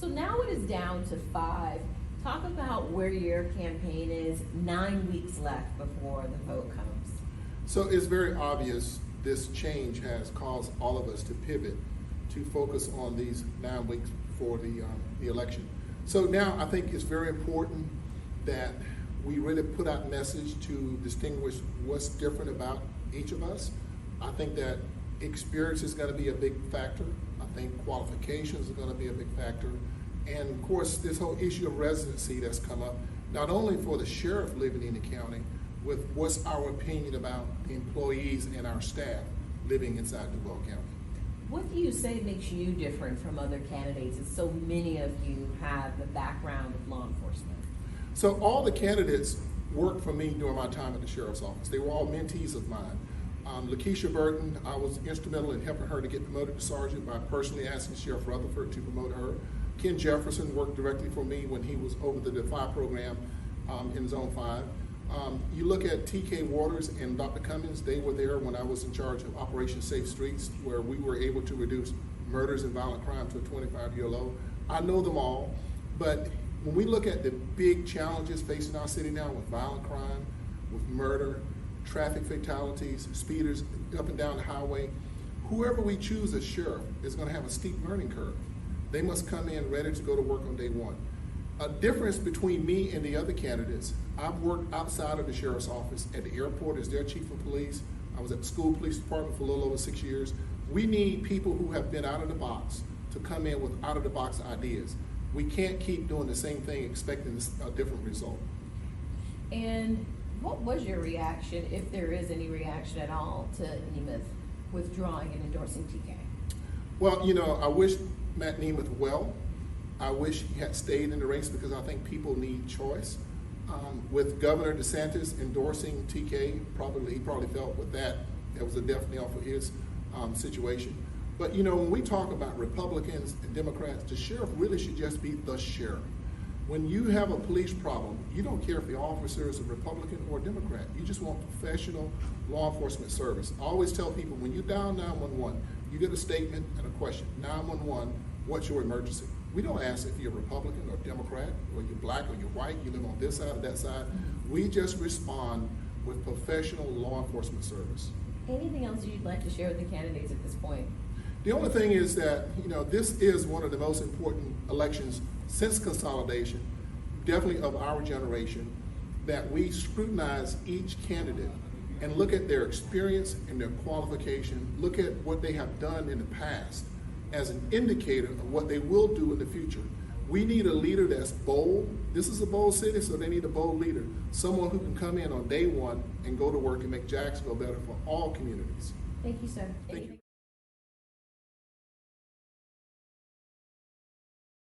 So now it is down to 5. Talk about where your campaign is 9 weeks left before the vote comes. So it's very obvious this change has caused all of us to pivot to focus on these 9 weeks for the election. So now I think it's very important that we really put out a message to distinguish what's different about each of us. I think that experience is going to be a big factor. I think qualifications are going to be a big factor. And of course, this whole issue of residency that's come up, not only for the sheriff living in the county, with what's our opinion about the employees and our staff living inside Duval County. What do you say makes you different from other candidates, as so many of you have the background of law enforcement? So all the candidates worked for me during my time at the sheriff's office. They were all mentees of mine. Lakeisha Burton, I was instrumental in helping her to get promoted to sergeant by personally asking Sheriff Rutherford to promote her. Ken Jefferson worked directly for me when he was over the Defy program in Zone 5. You look at T.K. Waters and Dr. Cummings, they were there when I was in charge of Operation Safe Streets, where we were able to reduce murders and violent crime to a 25-year low. I know them all, but when we look at the big challenges facing our city now with violent crime, with murder, traffic fatalities, speeders up and down the highway, whoever we choose as sheriff is going to have a steep learning curve. They must come in ready to go to work on day one. A difference between me and the other candidates, I've worked outside of the sheriff's office at the airport as their chief of police. I was at the school police department for a little over 6 years. We need people who have been out of the box to come in with out of the box ideas. We can't keep doing the same thing expecting a different result. And what was your reaction, if there is any reaction at all, to Nemeth withdrawing and endorsing TK? Well, you know, I wish Matt Nemeth well. I wish he had stayed in the race because I think people need choice. With Governor DeSantis endorsing TK, he probably felt with that was a death knell for his situation. But you know, when we talk about Republicans and Democrats, the sheriff really should just be the sheriff. When you have a police problem, you don't care if the officer is a Republican or a Democrat. You just want professional law enforcement service. I always tell people, when you dial 911, you get a statement and a question. 911, what's your emergency? We don't ask if you're a Republican or Democrat, or you're black or you're white, you live on this side or that side. We just respond with professional law enforcement service. Anything else you'd like to share with the candidates at this point? The only thing is that, you know, this is one of the most important elections since consolidation, definitely of our generation, that we scrutinize each candidate and look at their experience and their qualification, look at what they have done in the past as an indicator of what they will do in the future. We need a leader that's bold. This is a bold city, so they need a bold leader. Someone who can come in on day one and go to work and make Jacksonville better for all communities. Thank you, sir. Thank you.